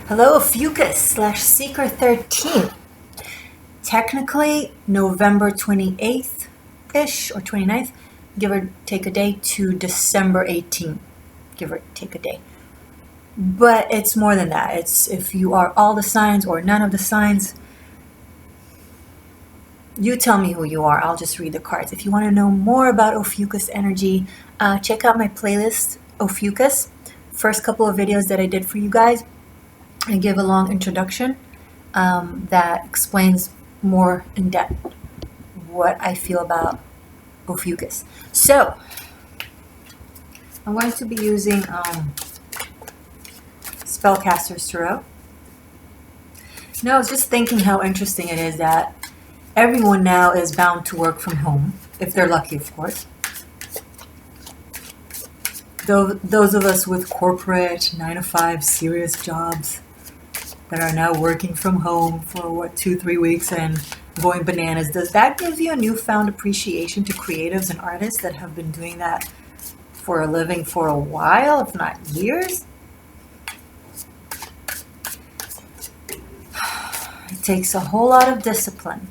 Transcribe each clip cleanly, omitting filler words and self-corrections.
Hello, Ophiuchus / Seeker 13. Technically, November 28th-ish or 29th, give or take a day, to December 18th, give or take a day. But it's more than that. It's if you are all the signs or none of the signs. You tell me who you are. I'll just read the cards. If you want to know more about Ophiuchus energy, check out my playlist, Ophiuchus. First couple of videos that I did for you guys, I give a long introduction that explains more in depth what I feel about Ophiuchus. So, I'm going to be using Spellcaster's Tarot. Now, I was just thinking how interesting it is that everyone now is bound to work from home, if they're lucky, of course. Those of us with corporate 9-to-5 serious jobs that are now working from home for 2-3 weeks and going bananas, does that give you a newfound appreciation to creatives and artists that have been doing that for a living for a while, if not years? It takes a whole lot of discipline,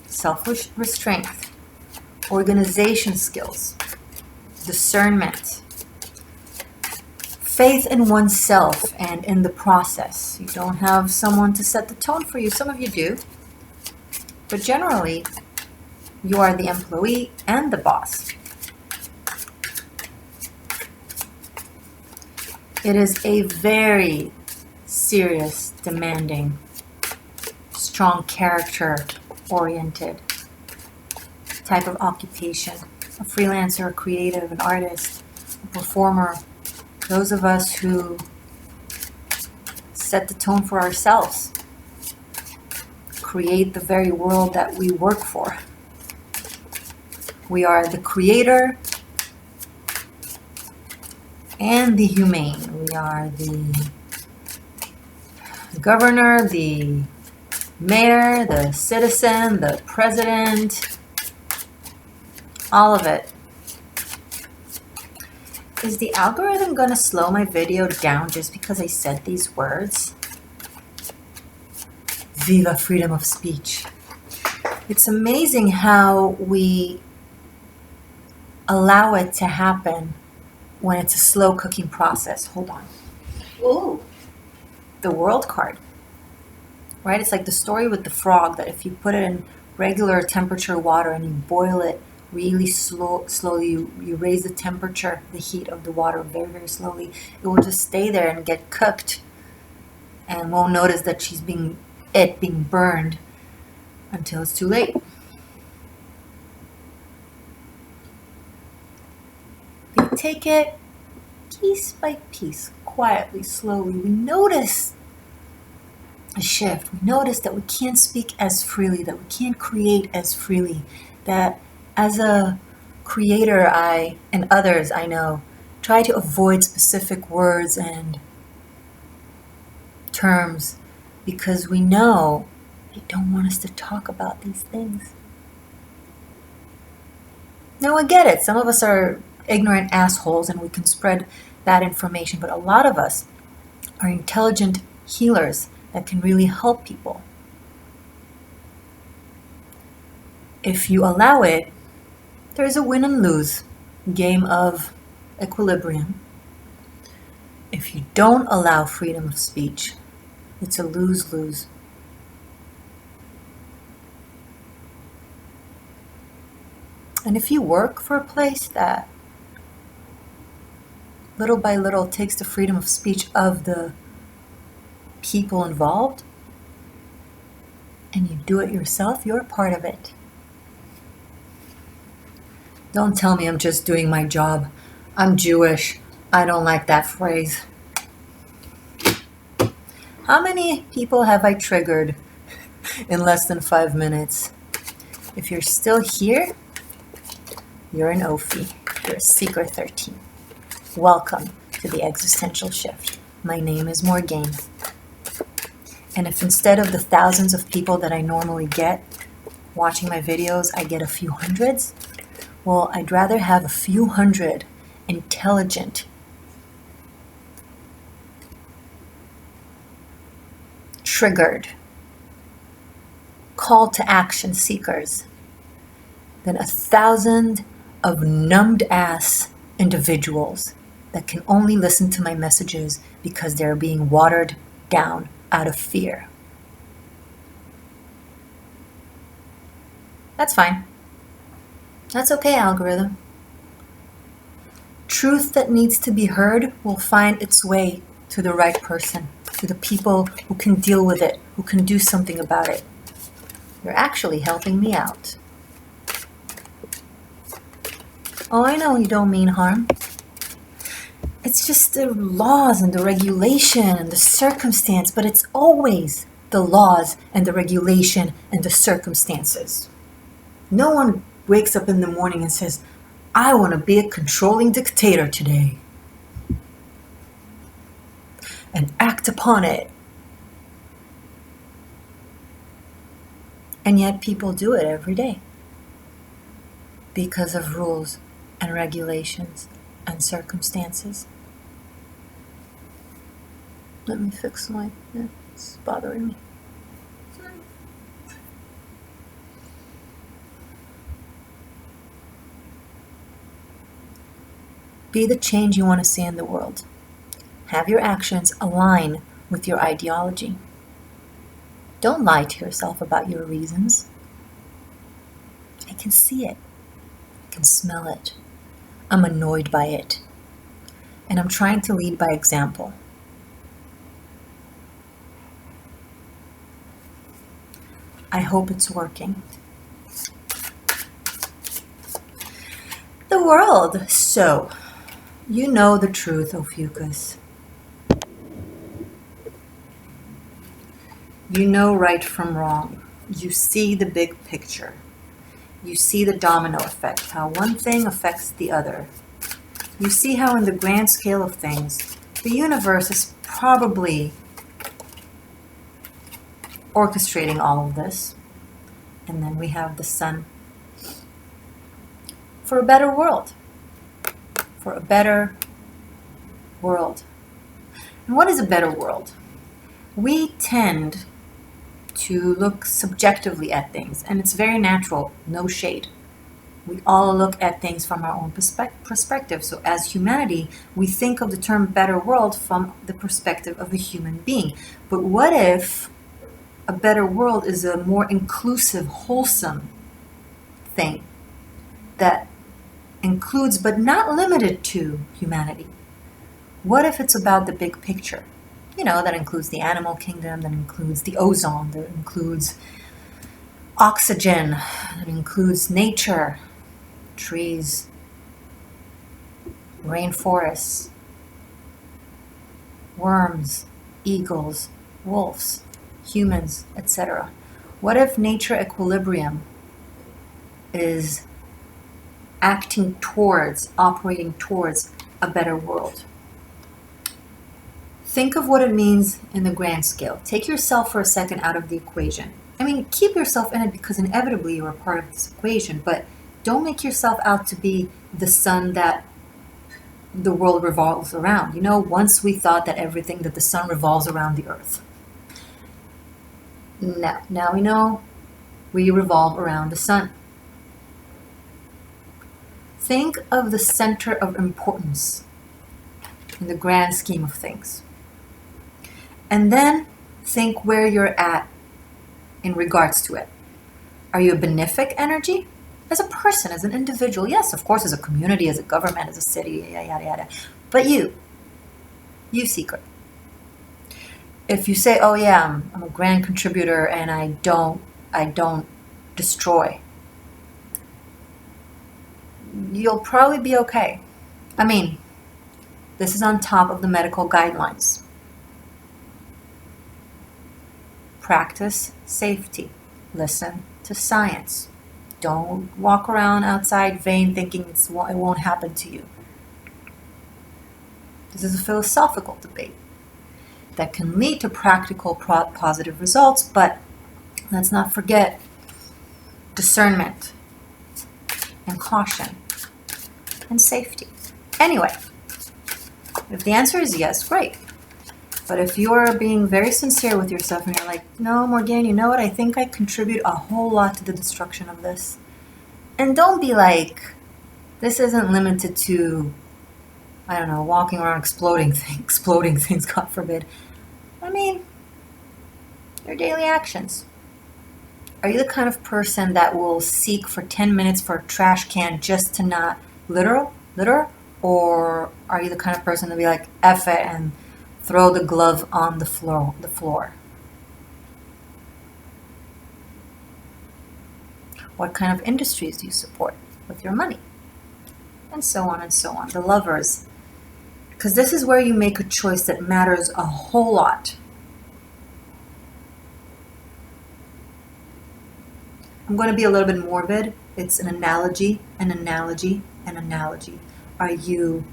self-restraint, organization skills, discernment, faith in oneself and in the process. You don't have someone to set the tone for you. Some of you do. But generally, you are the employee and the boss. It is a very serious, demanding, strong character-oriented type of occupation. A freelancer, a creative, an artist, a performer. Those of us who set the tone for ourselves, create the very world that we work for. We are the creator and the humane. We are the governor, the mayor, the citizen, the president, all of it. Is the algorithm going to slow my video down just because I said these words? Viva freedom of speech. It's amazing how we allow it to happen when it's a slow cooking process. Hold on. Ooh, the World card. Right? It's like the story with the frog that if you put it in regular temperature water and you boil it really slowly, you raise the temperature, the heat of the water very, very slowly, it will just stay there and get cooked and won't notice that she's being burned until it's too late. We take it piece by piece, quietly, slowly. We notice a shift. We notice that we can't speak as freely, that we can't create as freely, that as a creator, I and others I know try to avoid specific words and terms because we know they don't want us to talk about these things. Now, I get it. Some of us are ignorant assholes and we can spread bad information, but a lot of us are intelligent healers that can really help people. If you allow it, there's a win and lose game of equilibrium. If you don't allow freedom of speech, it's a lose-lose. And if you work for a place that little by little takes the freedom of speech of the people involved, and you do it yourself, you're a part of it. Don't tell me I'm just doing my job. I'm Jewish. I don't like that phrase. How many people have I triggered in less than 5 minutes? If you're still here, you're an Ophi. You're a Seeker 13. Welcome to the Existential Shift. My name is Morgane. And if instead of the thousands of people that I normally get watching my videos, I get a few hundreds, well, I'd rather have a few hundred intelligent triggered call to action seekers than 1,000 of numbed ass individuals that can only listen to my messages because they're being watered down out of fear. That's fine. That's okay, algorithm. Truth that needs to be heard will find its way to the right person, to the people who can deal with it, who can do something about it. You're actually helping me out. Oh, I know you don't mean harm. It's just the laws and the regulation and the circumstance, but it's always the laws and the regulation and the circumstances. No one wakes up in the morning and says, I want to be a controlling dictator today and act upon it. And yet people do it every day because of rules and regulations and circumstances. Let me fix it's bothering me. Be the change you want to see in the world. Have your actions align with your ideology. Don't lie to yourself about your reasons. I can see it. I can smell it. I'm annoyed by it. And I'm trying to lead by example. I hope it's working. The world. So, you know the truth, Ophiuchus. You know right from wrong. You see the big picture. You see the domino effect, how one thing affects the other. You see how in the grand scale of things, the universe is probably orchestrating all of this. And then we have the sun. For a better world. For a better world. And what is a better world? We tend to look subjectively at things, and it's very natural, no shade. We all look at things from our own perspective. So as humanity, we think of the term better world from the perspective of a human being. But what if a better world is a more inclusive, wholesome thing that includes but not limited to humanity? What if it's about the big picture? You know, that includes the animal kingdom, that includes the ozone, that includes oxygen, that includes nature, trees, rainforests, worms, eagles, wolves, humans, etc. What if nature equilibrium is acting towards, operating towards a better world? Think of what it means in the grand scale. Take yourself for a second out of the equation. I mean, keep yourself in it because inevitably you are part of this equation, but don't make yourself out to be the sun that the world revolves around. You know, once we thought that the sun revolves around the earth. Now we know we revolve around the sun. Think of the center of importance in the grand scheme of things. And then think where you're at in regards to it. Are you a benefic energy? As a person, as an individual, yes, of course, as a community, as a government, as a city, yada, yada. But you seeker. If you say, oh yeah, I'm a grand contributor and I don't destroy, you'll probably be okay. I mean, this is on top of the medical guidelines. Practice safety. Listen to science. Don't walk around outside vain thinking it won't happen to you. This is a philosophical debate that can lead to practical positive results, but let's not forget discernment and caution and safety. Anyway, if the answer is yes, great. But if you're being very sincere with yourself and you're like, no, Morgane, you know what? I think I contribute a whole lot to the destruction of this. And don't be like, this isn't limited to, I don't know, walking around exploding things, God forbid. I mean, your daily actions. Are you the kind of person that will seek for 10 minutes for a trash can just to not litter? Or are you the kind of person to be like, F it and throw the glove on the floor? What kind of industries do you support with your money? And so on and so on. The lovers. Because this is where you make a choice that matters a whole lot. I'm going to be a little bit morbid. It's an analogy, an analogy, an analogy. Are you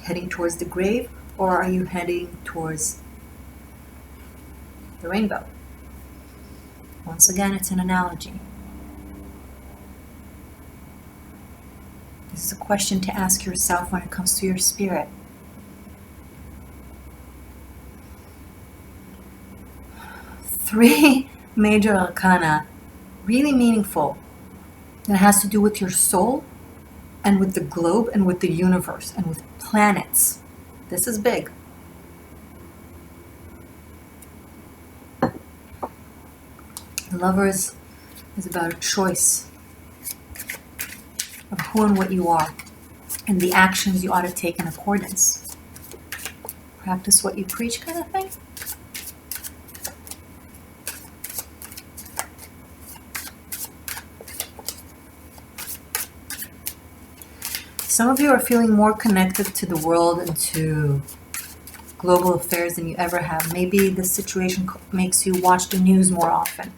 heading towards the grave, or are you heading towards the rainbow? Once again, it's an analogy. This is a question to ask yourself when it comes to your spirit. Three major arcana, really meaningful. That has to do with your soul and with the globe and with the universe and with planets. This is big. The Lovers is about a choice of who and what you are and the actions you ought to take in accordance. Practice what you preach kind of thing. Some of you are feeling more connected to the world and to global affairs than you ever have. Maybe this situation makes you watch the news more often,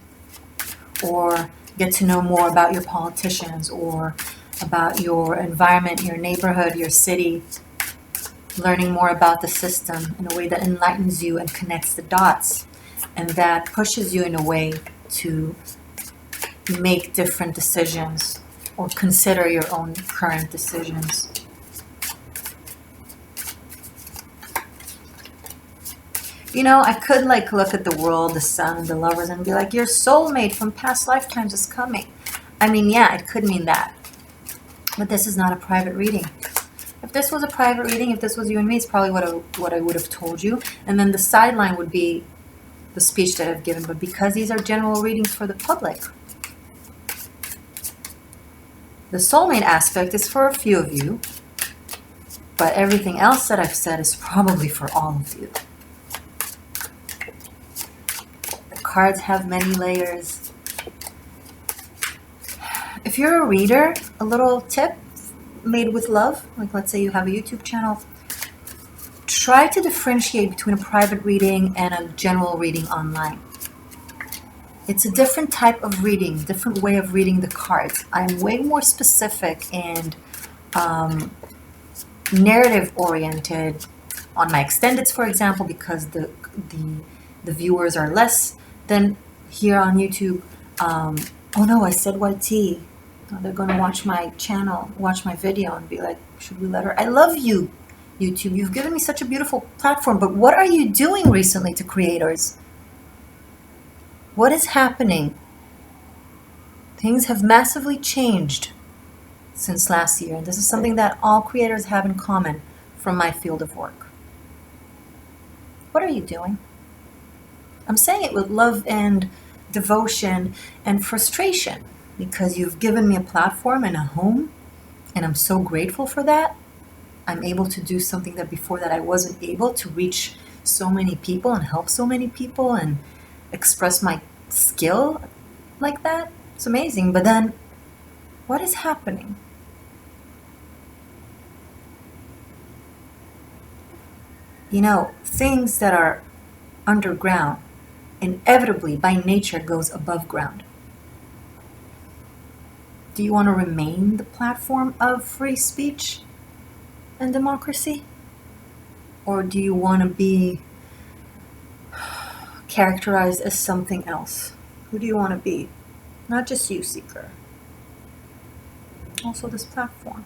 or get to know more about your politicians, or about your environment, your neighborhood, your city, learning more about the system in a way that enlightens you and connects the dots, and that pushes you in a way to make different decisions or consider your own current decisions. You know, I could like look at the world, the sun, the lovers, and be like, your soulmate from past lifetimes is coming. I mean, yeah, it could mean that. But this is not a private reading. If this was a private reading, if this was you and me, it's probably what I would have told you. And then the sideline would be the speech that I've given. But because these are general readings for the public, the soulmate aspect is for a few of you, but everything else that I've said is probably for all of you. The cards have many layers. If you're a reader, a little tip made with love, like let's say you have a YouTube channel, try to differentiate between a private reading and a general reading online. It's a different type of reading, different way of reading the cards. I'm way more specific and narrative-oriented on my extendeds, for example, because the viewers are less than here on YouTube. Oh no, I said YT. They're going to watch my channel, watch my video, and be like, should we let her? I love you, YouTube. You've given me such a beautiful platform, but what are you doing recently to creators? What is happening? Things have massively changed since last year. And this is something that all creators have in common from my field of work. What are you doing? I'm saying it with love and devotion and frustration because you've given me a platform and a home, and I'm so grateful for that. I'm able to do something that before that I wasn't able to, reach so many people and help so many people and express my skill like that. It's amazing. But then what is happening? You know, things that are underground inevitably by nature goes above ground. Do you want to remain the platform of free speech and democracy? Or do you want to be characterized as something else? Who do you want to be? Not just you, seeker. Also this platform.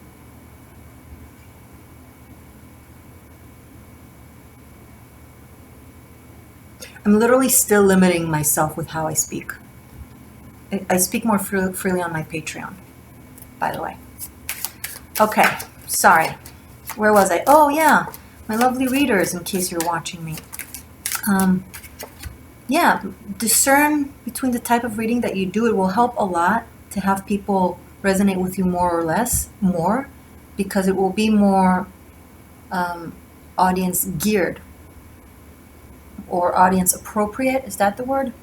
I'm literally still limiting myself with how I speak. I speak more freely on my Patreon, by the way. Okay, sorry. Where was I? Oh, yeah, my lovely readers, in case you're watching me. Yeah, discern between the type of reading that you do. It will help a lot to have people resonate with you more or less, more, because it will be more audience geared or audience appropriate. Is that the word?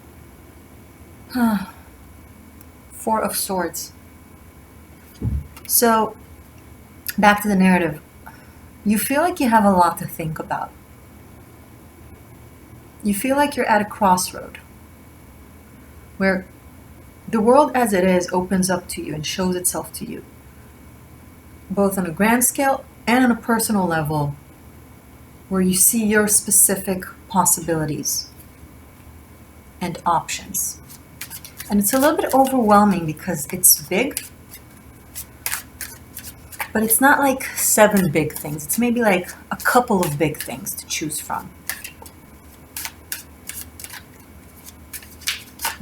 Four of Swords. So, back to the narrative. You feel like you have a lot to think about. You feel like you're at a crossroad where the world as it is opens up to you and shows itself to you, both on a grand scale and on a personal level, where you see your specific possibilities and options. And it's a little bit overwhelming because it's big, but it's not like 7 big things. It's maybe like a couple of big things to choose from.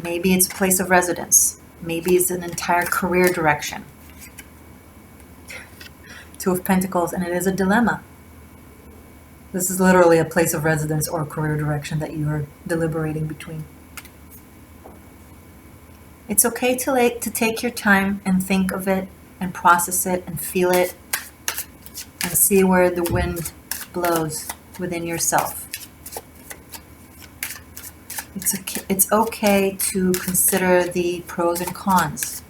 Maybe it's a place of residence. Maybe it's an entire career direction. 2 of Pentacles, and it is a dilemma. This is literally a place of residence or a career direction that you're deliberating between. It's okay to take your time and think of it and process it and feel it and see where the wind blows within yourself. It's okay to consider the pros and cons.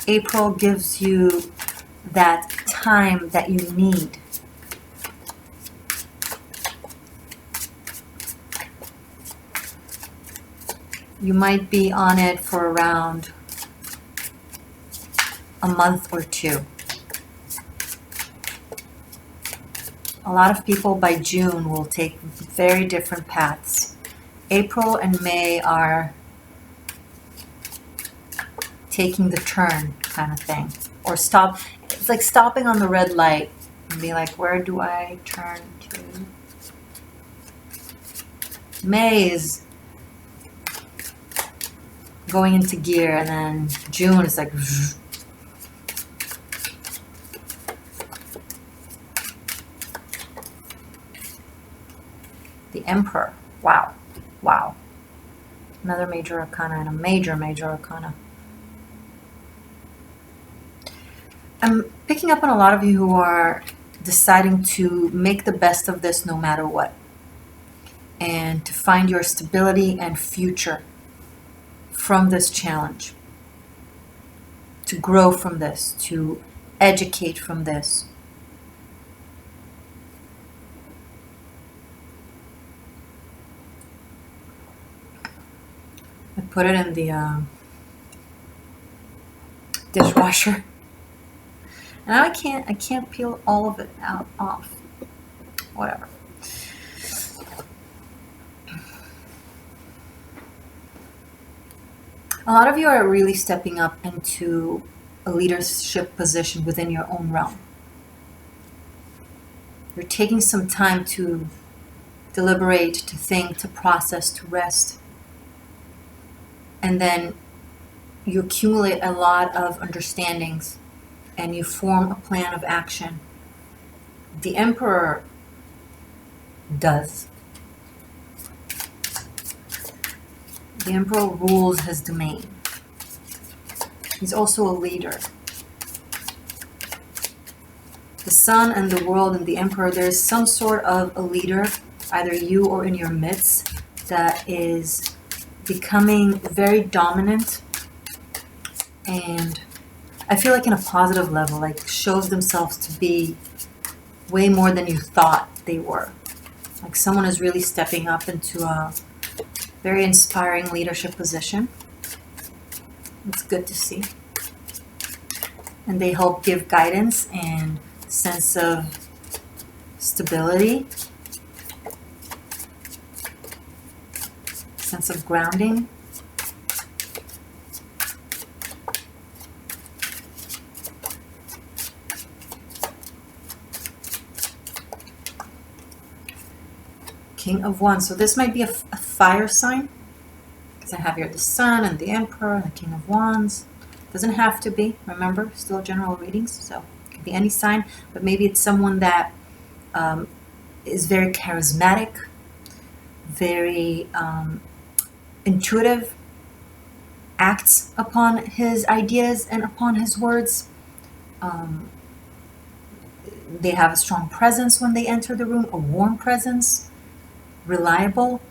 April gives you that time that you need. You might be on it for around a month or 2. A lot of people by June will take very different paths. April and May are taking the turn kind of thing. Or stop. It's like stopping on the red light and be like, where do I turn to? May is going into gear, and then June is like the Emperor. Wow. Another major arcana and a major arcana. I'm picking up on a lot of you who are deciding to make the best of this no matter what, and to find your stability and future from this challenge, to grow from this, to educate from this. I put it in the dishwasher. Now I can't peel all of it off. Whatever. A lot of you are really stepping up into a leadership position within your own realm. You're taking some time to deliberate, to think, to process, to rest. And then you accumulate a lot of understandings and you form a plan of action. The Emperor does. The Emperor rules his domain. He's also a leader. The Sun and the World and the Emperor, there's some sort of a leader, either you or in your midst, that is becoming very dominant, and I feel like in a positive level, like shows themselves to be way more than you thought they were. Like someone is really stepping up into a very inspiring leadership position. It's good to see. And they help give guidance and sense of stability, sense of grounding. King of Wands. So this might be a fire sign, because I have here the Sun and the Emperor and the King of Wands. Doesn't have to be, remember, still general readings, so it could be any sign, but maybe it's someone that is very charismatic, very intuitive, acts upon his ideas and upon his words. They have a strong presence when they enter the room, a warm presence, reliable.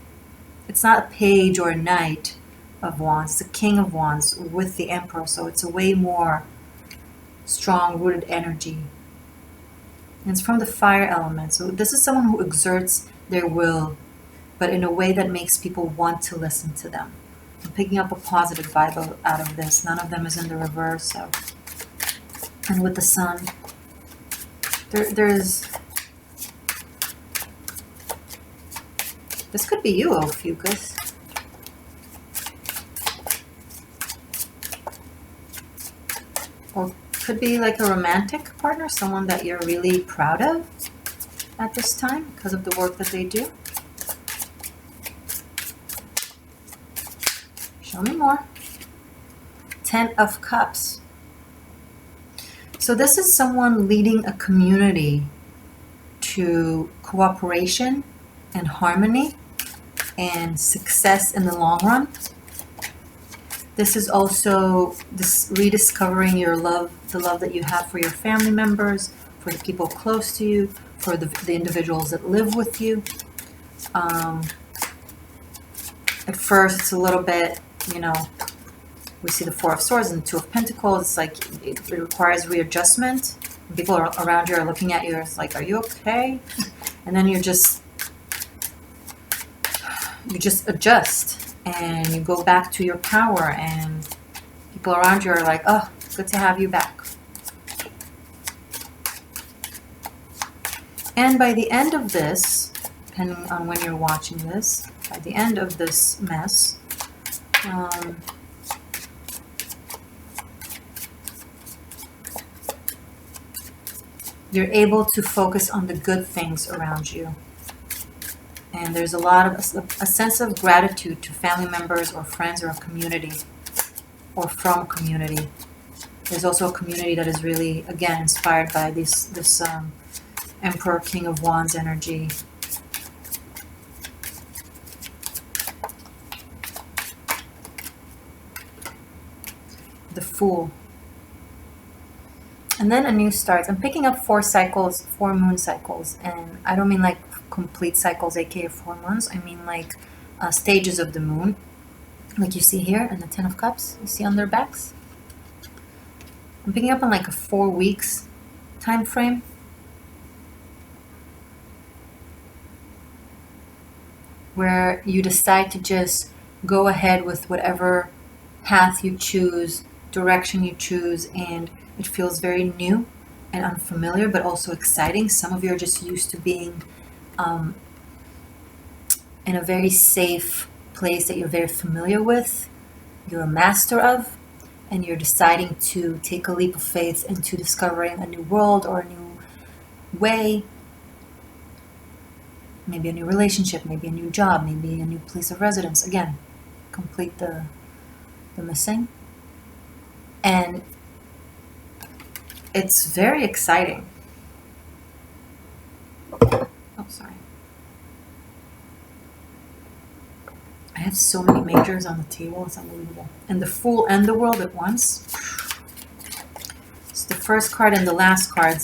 It's not a page or a knight of wands, it's a King of Wands with the Emperor, so it's a way more strong rooted energy. And it's from the fire element, so this is someone who exerts their will, but in a way that makes people want to listen to them. I'm picking up a positive vibe out of this. None of them is in the reverse. So, and with the Sun, there's this could be you, Ophiuchus. Or could be like a romantic partner, someone that you're really proud of at this time because of the work that they do. Show me more. 10 of Cups. So this is someone leading a community to cooperation and harmony and success in the long run. This is also this rediscovering your love, the love that you have for your family members, for the people close to you, for the individuals that live with you. At first, it's a little bit, you know, we see the Four of Swords and the Two of Pentacles. It's like it requires readjustment. When people around you are looking at you, it's like, are you okay? And then you just adjust and you go back to your power, and people around you are like, oh, good to have you back. And by the end of this, depending on when you're watching this, by the end of this mess, you're able to focus on the good things around you. And there's a lot of a sense of gratitude to family members or friends or a community, or from a community. There's also a community that is really, again, inspired by this Emperor, King of Wands energy. The Fool. And then a new starts. I'm picking up 4 cycles, 4 moon cycles. And I don't mean like complete cycles, aka 4 months. I mean like stages of the moon. Like you see here in the 10 of Cups. You see on their backs? I'm picking up on like a 4 weeks time frame. Where you decide to just go ahead with whatever path you choose, direction you choose, and it feels very new and unfamiliar, but also exciting. Some of you are just used to being in a very safe place that you're very familiar with, you're a master of, and you're deciding to take a leap of faith into discovering a new world or a new way, maybe a new relationship, maybe a new job, maybe a new place of residence. Again, complete the missing. And it's very exciting. Oh, sorry. I have so many majors on the table, it's unbelievable. And the Fool and the World at once. It's the first card and the last card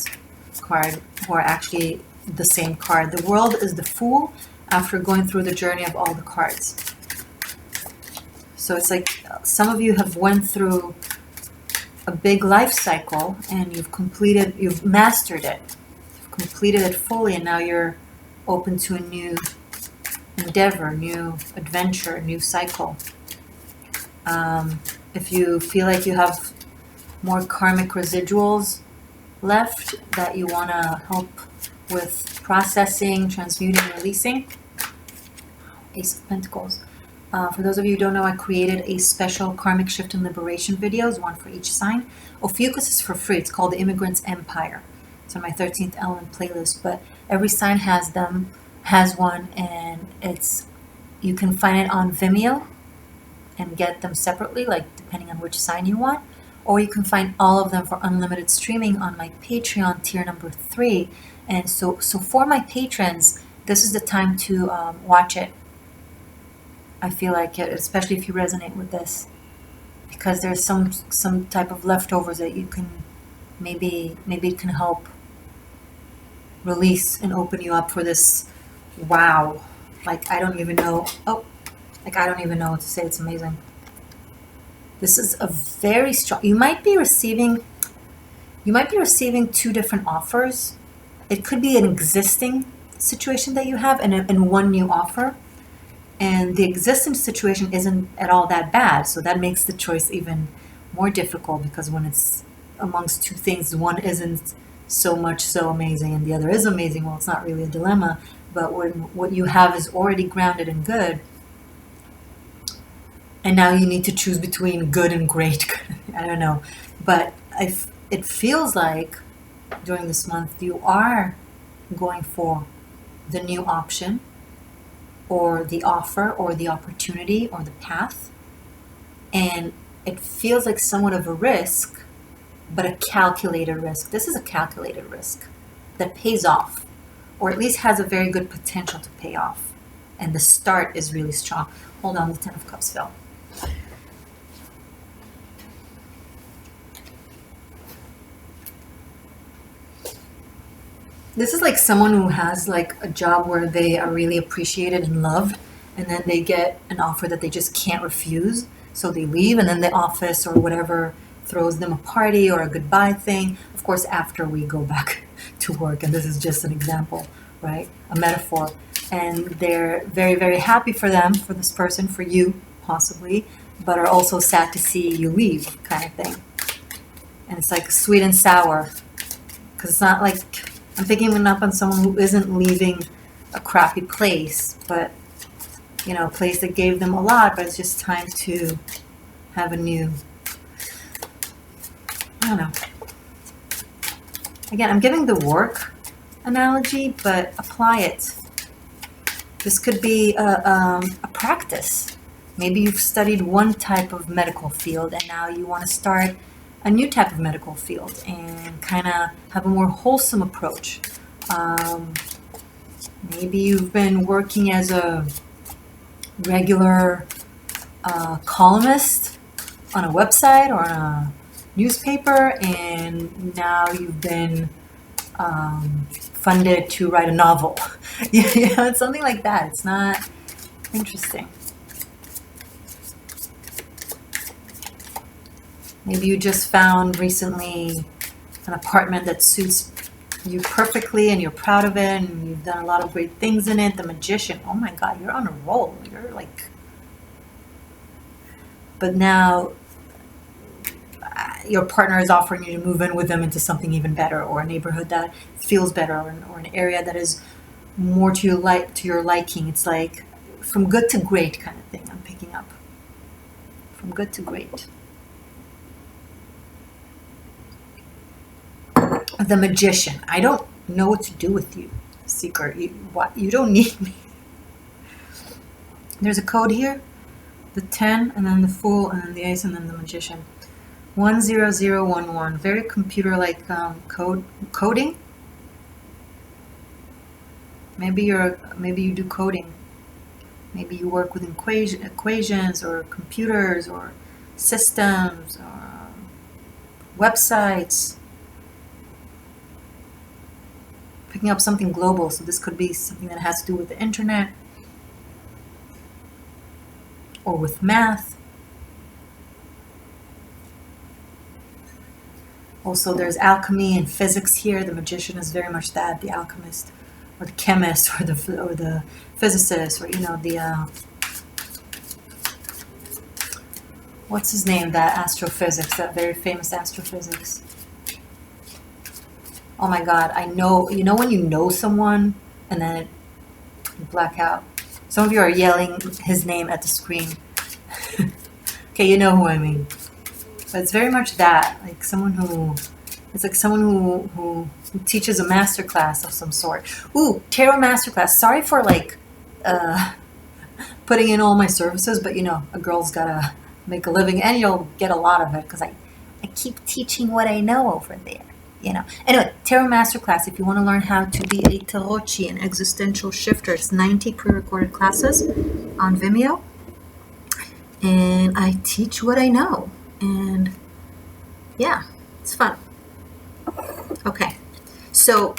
who are actually the same card. The World is the Fool after going through the journey of all the cards. So it's like some of you have went through a big life cycle and you've mastered it. You've completed it fully, and now you're open to a new endeavor, new adventure, new cycle. If you feel like you have more karmic residuals left that you want to help with processing, transmuting, releasing, Ace of Pentacles. For those of you who don't know, I created a special Karmic Shift and Liberation videos, one for each sign. Ophiuchus is for free. It's called The Immigrant's Empire. It's on my 13th element playlist, but every sign has them has one, and you can find it on Vimeo and get them separately, like depending on which sign you want, or you can find all of them for unlimited streaming on my Patreon tier number 3. And so for my patrons, this is the time to watch it. I feel like it, especially if you resonate with this, because there's some type of leftovers that you can maybe it can help release and open you up for this. Wow, like I don't even know. Oh, like I don't even know what to say. It's amazing. This is a very strong. You might be receiving 2 different offers. It could be an existing situation that you have and one new offer. And the existing situation isn't at all that bad. So that makes the choice even more difficult, because when it's amongst 2 things, one isn't so much so amazing and the other is amazing, well, it's not really a dilemma. But when what you have is already grounded and good, and now you need to choose between good and great, I don't know. But it feels like during this month you are going for the new option, or the offer, or the opportunity, or the path. And it feels like somewhat of a risk, but a calculated risk. This is a calculated risk that pays off, or at least has a very good potential to pay off. And the start is really strong. Hold on, the 10 of Cups fell. This is like someone who has like a job where they are really appreciated and loved, and then they get an offer that they just can't refuse. So they leave, and then the office or whatever throws them a party or a goodbye thing. Of course, after we go back to work, and this is just an example, right? A metaphor. And they're very, very happy for them, for this person, for you, possibly, but are also sad to see you leave, kind of thing. And it's like sweet and sour, because it's not like, I'm picking up on someone who isn't leaving a crappy place, but, you know, a place that gave them a lot, but it's just time to have a new, I don't know. Again, I'm giving the work analogy, but apply it. This could be a practice. Maybe you've studied one type of medical field, and now you want to start a new type of medical field and kind of have a more wholesome approach. Maybe you've been working as a regular columnist on a website or on a newspaper, and now you've been funded to write a novel. You know, it's something like that. It's not interesting. Maybe you just found recently an apartment that suits you perfectly and you're proud of it and you've done a lot of great things in it. The Magician. Oh my God, you're on a roll. You're like... But now your partner is offering you to move in with them into something even better, or a neighborhood that feels better, or an area that is more to your liking. It's like from good to great kind of thing I'm picking up. From good to great. The Magician. I don't know what to do with you, Seeker. You don't need me. There's a code here. The 10, and then the Fool, and then the Ace, and then the Magician. 10011. Very computer-like coding. Maybe you do coding. Maybe you work with equations or computers or systems or websites. Picking up something global, so this could be something that has to do with the internet or with math. Also, there's alchemy and physics here. The Magician is very much that, the alchemist, or the chemist, or the physicist, or the what's his name? That astrophysics, that very famous astrophysics. Oh my God, I know. You know when you know someone and then you black out. Some of you are yelling his name at the screen. Okay, you know who I mean. But it's very much that, like someone who It's like someone who teaches a MasterClass of some sort. Ooh, tarot MasterClass. Sorry for like putting in all my services, but you know, a girl's gotta make a living, and you'll get a lot of it because I keep teaching what I know over there. You know. Anyway, tarot masterclass. If you want to learn how to be a tarotchi, an existential shifter, it's 90 pre-recorded classes on Vimeo, and I teach what I know, and yeah, it's fun. Okay, so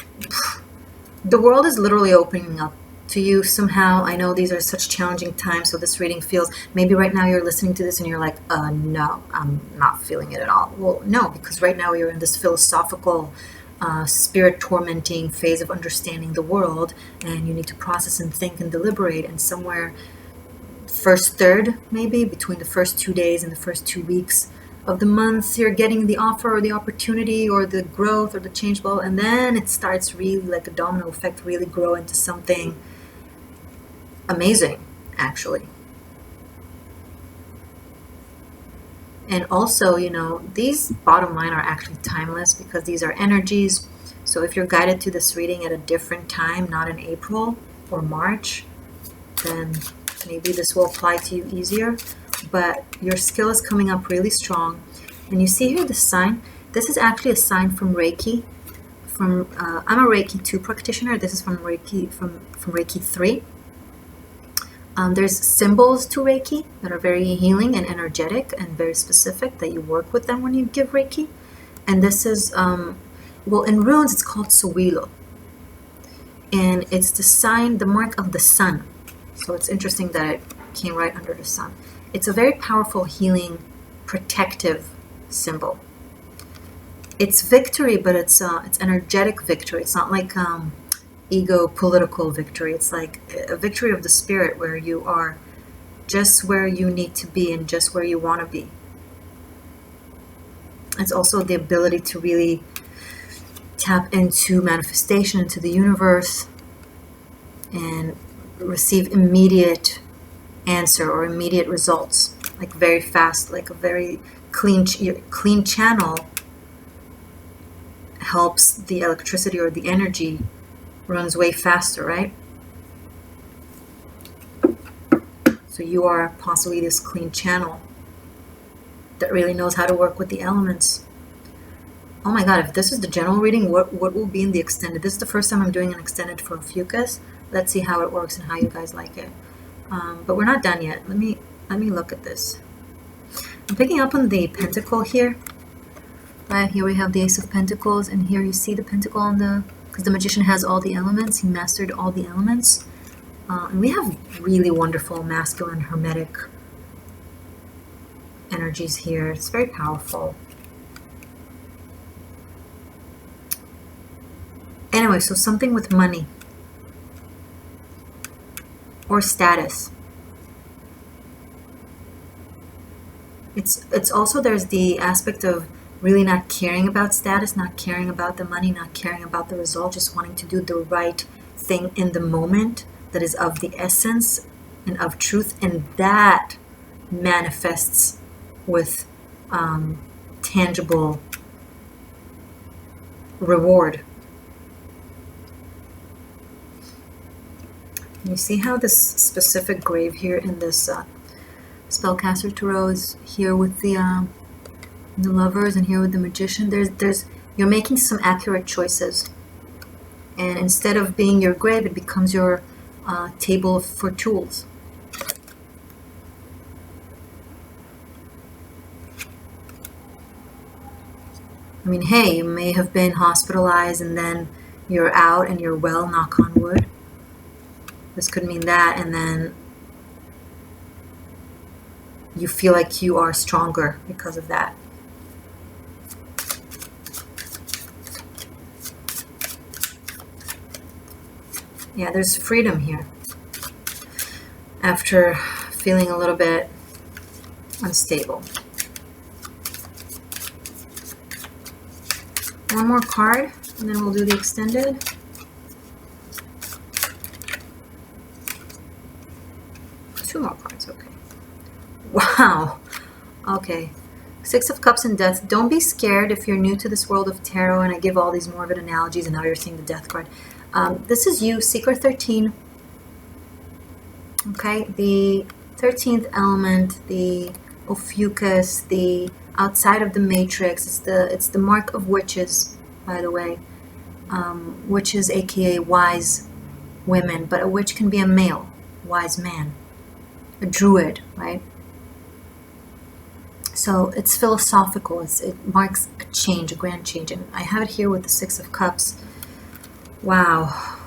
the world is literally opening up to you somehow. I know these are such challenging times, so this reading feels, maybe right now you're listening to this and you're like, no, I'm not feeling it at all. Well, no, because right now you're in this philosophical, spirit tormenting phase of understanding the world, and you need to process and think and deliberate, and somewhere first third, maybe between the first 2 days and the first 2 weeks of the month, you're getting the offer or the opportunity or the growth or the change, blah, and then it starts really like a domino effect, really grow into something amazing, actually. And also, you know, these bottom line are actually timeless because these are energies. So if you're guided to this reading at a different time, not in April or March, then maybe this will apply to you easier. But your skill is coming up really strong. And you see here the sign. This is actually a sign from Reiki. I'm a Reiki 2 practitioner. This is from Reiki from Reiki 3. There's symbols to Reiki that are very healing and energetic and very specific that you work with them when you give Reiki. And this is, well, in runes it's called Suwilo. And it's the sign, the mark of the sun. So it's interesting that it came right under the sun. It's a very powerful, healing, protective symbol. It's victory, but it's energetic victory. It's not like ego political victory. It's like a victory of the spirit where you are just where you need to be and just where you want to be. It's also the ability to really tap into manifestation, into the universe, and receive immediate answer or immediate results, like very fast, like a very clean channel helps the electricity or the energy runs way faster, right? So you are possibly this clean channel that really knows how to work with the elements. Oh my god, if this is the general reading, what will be in the extended? This is the first time I'm doing an extended for Ophiuchus. Let's see how it works and how you guys like it. But we're not done yet. Let me look at this. I'm picking up on the pentacle here. Right, here we have the Ace of Pentacles, and here you see the pentacle on the, because the magician has all the elements, he mastered all the elements. And we have really wonderful masculine hermetic energies here. It's very powerful. Anyway, so something with money or status. It's also, there's the aspect of really not caring about status, not caring about the money, not caring about the result, just wanting to do the right thing in the moment that is of the essence and of truth, and that manifests with tangible reward. You see how this specific grave here in this Spellcaster Tarot is here with the Lovers, and here with the Magician. There's you're making some accurate choices, and instead of being your grave, it becomes your table for tools. I mean, hey, you may have been hospitalized and then you're out and you're well, knock on wood. This could mean that, and then you feel like you are stronger because of that. Yeah, there's freedom here. After feeling a little bit unstable. One more card, and then we'll do the extended. Two more cards, okay. Wow. Okay. Six of Cups and Death. Don't be scared if you're new to this world of tarot and I give all these morbid analogies and now you're seeing the Death card. This is you, Seeker 13. Okay, the 13th element, the Ophiuchus, the outside of the matrix. It's the mark of witches, by the way. Witches, aka wise women, but a witch can be a male, wise man, a druid, right? So it's philosophical. It marks a change, a grand change. And I have it here with the Six of Cups. Wow.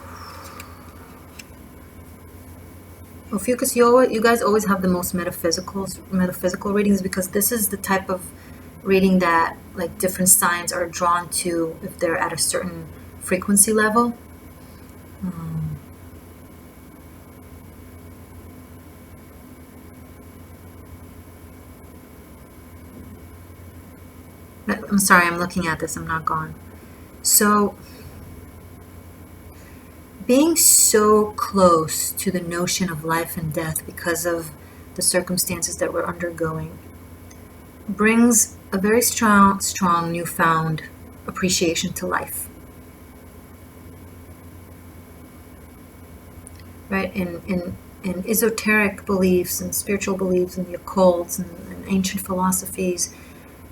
Ophiuchus, you guys always have the most metaphysical readings, because this is the type of reading that like different signs are drawn to if they're at a certain frequency level. I'm sorry, I'm looking at this, I'm not gone. So, being so close to the notion of life and death because of the circumstances that we're undergoing brings a very strong newfound appreciation to life. Right? In esoteric beliefs and spiritual beliefs and the occult and ancient philosophies,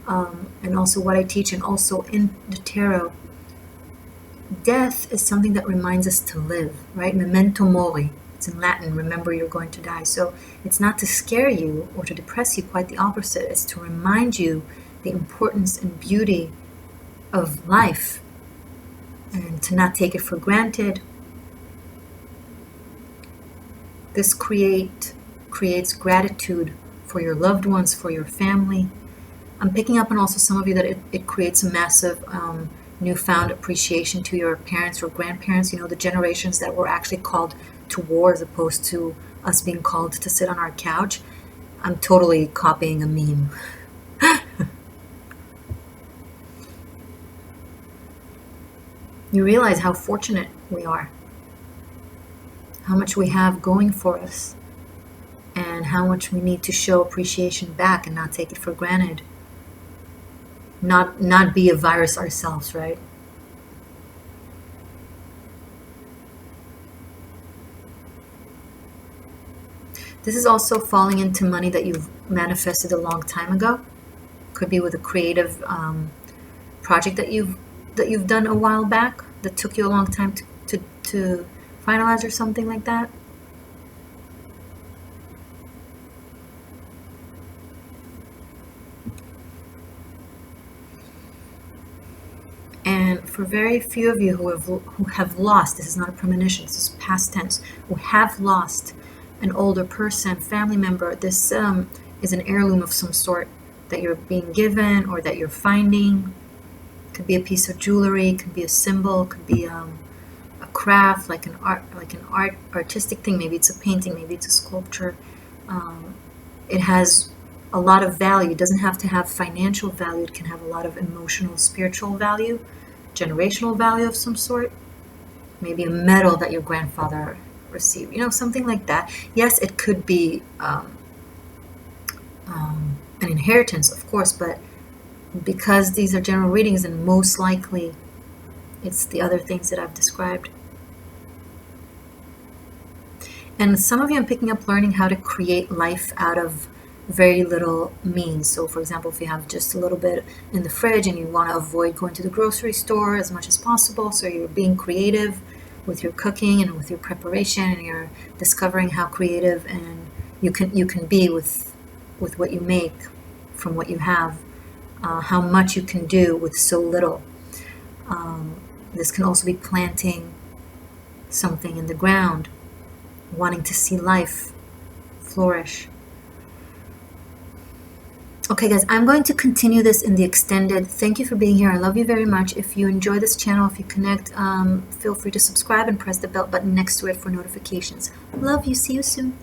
and also what I teach, and also in the tarot, death is something that reminds us to live, right? Memento mori. It's in Latin, remember you're going to die. So it's not to scare you or to depress you, quite the opposite. It's to remind you the importance and beauty of life and to not take it for granted. This creates gratitude for your loved ones, for your family. I'm picking up on also some of you that it creates a massive newfound appreciation to your parents or grandparents, you know, the generations that were actually called to war as opposed to us being called to sit on our couch. I'm totally copying a meme. You realize how fortunate we are, how much we have going for us, and how much we need to show appreciation back and not take it for granted. Not be a virus ourselves, right? This is also falling into money that you've manifested a long time ago. Could be with a creative project that you've done a while back that took you a long time to finalize or something like that. And for very few of you who have lost, this is not a premonition, this is past tense, who have lost an older person, family member, this is an heirloom of some sort that you're being given or that you're finding. It could be a piece of jewelry, it could be a symbol, it could be a craft, like an artistic thing. Maybe it's a painting, maybe it's a sculpture. It has a lot of value. It doesn't have to have financial value. It can have a lot of emotional, spiritual value, generational value of some sort. Maybe a medal that your grandfather received, you know, something like that. Yes, it could be an inheritance, of course, but because these are general readings, and most likely it's the other things that I've described. And some of you, I'm picking up learning how to create life out of very little means. So for example, if you have just a little bit in the fridge and you want to avoid going to the grocery store as much as possible, so you're being creative with your cooking and with your preparation, and you're discovering how creative and you can be with what you make from what you have, how much you can do with so little. This can also be planting something in the ground, wanting to see life flourish. Okay guys, I'm going to continue this in the extended. Thank you for being here. I love you very much. If you enjoy this channel, if you connect, feel free to subscribe and press the bell button next to it for notifications. Love you. See you soon.